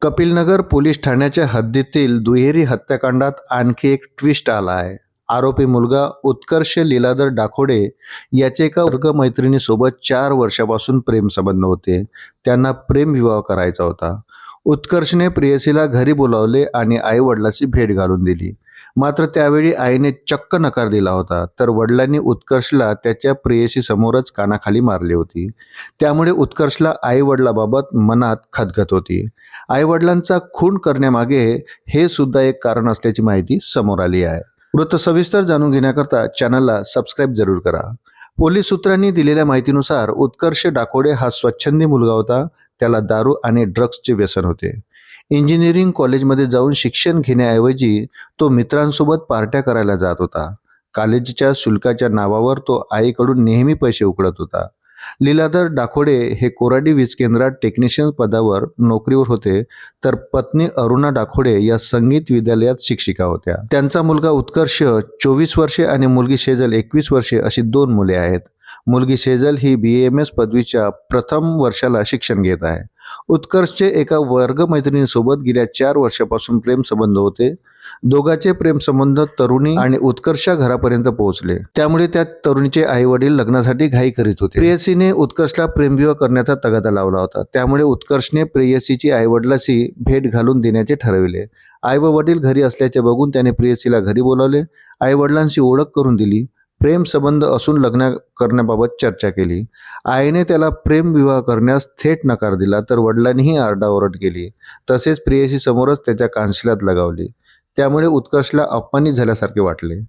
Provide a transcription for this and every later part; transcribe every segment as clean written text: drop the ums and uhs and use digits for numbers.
Kapilnagar police ठाण्याच्या हद्दीतील दुहेरी हत्याकांडात आणखी एक ट्विस्ट आला आहे। आरोपी मुलगा उत्कर्ष लीलाधर डाकोडे याचे एका वर्गमैत्रिणीसोबत 4 वर्षापासून प्रेमसंबंध होते। त्यांना प्रेमविवाह करायचा होता। उत्कर्षने प्रेयसीला घरी बोलावले आणि आई-वडिलांची भेट घालून दिली। मात्र त्यावेळी आईने चक्क नकार दिला होता, तर वडिलांनी उत्कर्षला त्याच्या प्रेयसीसमोरच कानाखाली मारली होती। त्यामुळे उत्कर्षला आई-वडिलांबाबत मनात खदखद होती। आई-वडिलांचा खून करण्यामागे हे सुद्धा एक कारण असल्याची माहिती समोर आली आहे। वृत्त सविस्तर जाणून घेण्याकरता चॅनलला सबस्क्राईब जरूर करा। पोलीस सूत्रांनी दिलेल्या माहितीनुसार उत्कर्ष डाकोडे हा स्वच्छंदी मुलगा होता। त्याला दारू आणि ड्रग्सचे व्यसन होते। इंजिनिअरिंग कॉलेजमध्ये जाऊन शिक्षण घेण्याऐवजी तो मित्रांसोबत पार्ट्या करायला जात होता। कॉलेजच्या शुल्काच्या नावावर तो आईकडून नेहमी पैसे उकळत होता। लीलाधर डाकोडे हे कोराडी वीज केंद्रात टेक्निशियन पदावर नोकरीवर होते, तर पत्नी अरुणा डाकोडे या संगीत विद्यालयात शिक्षिका होत्या। त्यांचा मुलगा उत्कर्ष 24 वर्षे आणि मुलगी शेजल 21 वर्षे अशी 2 मुले आहेत। मुलगी शेजल ही BAMS पदवीच्या प्रथम वर्षाला शिक्षण घेत आहे। उत्कर्षचे एका वर्गमैत्रिणीसोबत गेल्या 4 वर्षापासून प्रेमसंबंध होते। दोघांचे प्रेमसंबंध तरुणी आणि उत्कर्षच्या घरापर्यंत पोहोचले। त्यामुळे त्या तरुणीचे आई-वडील लग्नासाठी घाई करीत होते। प्रेयसीने उत्कर्षला प्रेमविवाह करण्याचा तगादा लावला होता। त्यामुळे उत्कर्षने प्रेयसीची आई-वडिलांशी भेट घालून देण्याचे ठरविले। आई व वडील घरी असल्याचे बघून त्याने प्रेयसीला घरी बोलावले, आई-वडिलांशी ओळख करून दिली, प्रेम संबंध असून लग्न करण्याबाबत चर्चा केली। आईने त्याला प्रेमविवाह करण्यास थेट नकार दिला, तर वडिलांनीही आरडाओरड केली। तसेच प्रेयसी समोरच त्याच्या कानशिलात लगावली। त्यामुळे उत्कर्षला अपमानित झाल्यासारखे वाटले।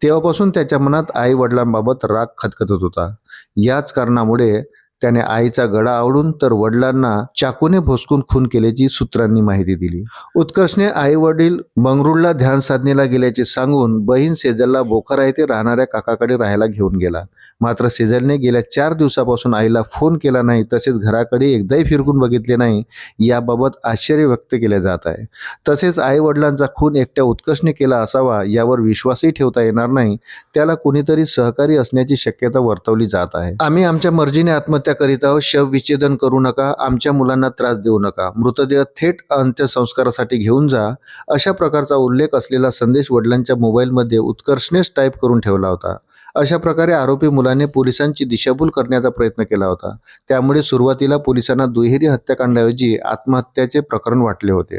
तेव्हापासून त्याच्या मनात आई-वडिलांबाबत राग खदखदत होता। याच कारणामुळे त्याने आईचा गळा आवळून तर वडिलांना चाकूने भोसकून खून केल्याची सूत्रांनी माहिती दिली। उत्कर्षने आई-वडील बंगळुरूला ध्यान साधनेला गेल्याचे सांगून बहीण सेजलला बोखारा येथे राहणाऱ्या काकाकडे राहायला घेऊन गेला। मात्र सेजलने गेल्या 4 दिवसापासून आईला फोन केला नाही, तसेच घराकडे एकदाही फिरकून बघितले नाही। याबाबत आश्चर्य व्यक्त केले जात आहे। तसेच आई-वडिलांचा खून एकट्या उत्कर्षने केला असावा यावर विश्वासही ठेवता येणार नाही। त्याला कोणीतरी सहकारी असण्याची शक्यता वर्तवली जात आहे। आम्ही आमच्या मर्जीने आत्महत्या करीत आहोत, शवविच्छेदन करू नका, आमच्या मुलांना त्रास देऊ नका, मृतदेह थेट अंत्यसंस्कारासाठी घेऊन जा, अशा प्रकारचा उल्लेख असलेला संदेश वडिलांच्या मोबाईलमध्ये उत्कर्षनेच टाईप करून ठेवला होता। अशा प्रकारे आरोपी मुलाने पोलिसांची दिशाभूल करण्याचा प्रयत्न केला होता। त्यामुळे सुरुवातीला पोलिसांना दुहेरी हत्याकांडाऐवजी आत्महत्याचे प्रकरण वाटले होते।